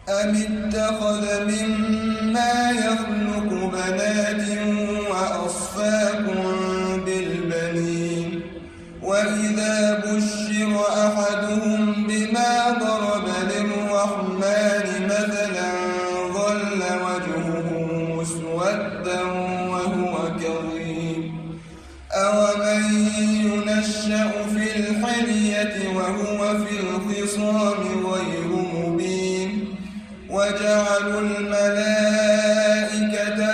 أم اتخذ مما يخلق بنات وأصفاكم بالبنين وإذا بشر أحدهم بما ضرب للرحمن مثلا ظل وجهه مسودا وهو كظيم أومن ينشأ في الحلية وهو في الخصام غير مبين وجعلوا الملائكة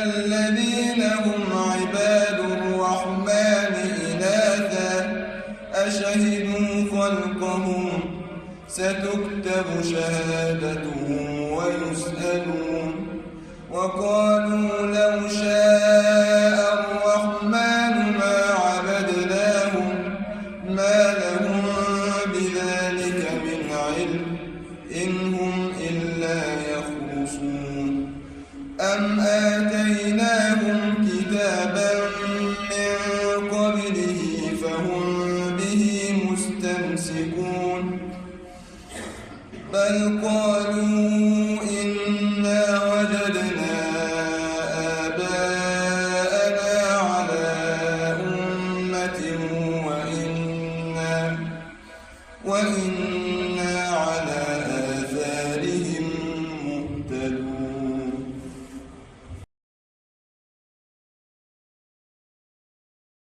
الذين هم عباد الرحمن إناثا أشهدوا خلقهم ستكتب شهادتهم ويسألون وقالوا لو شاء الرحمن ما عبدناهم ما لهم بذلك من علم إن هم إلا يخرصون أم آتيناهم كتابا من قبله فهم به مستمسكون بل قالوا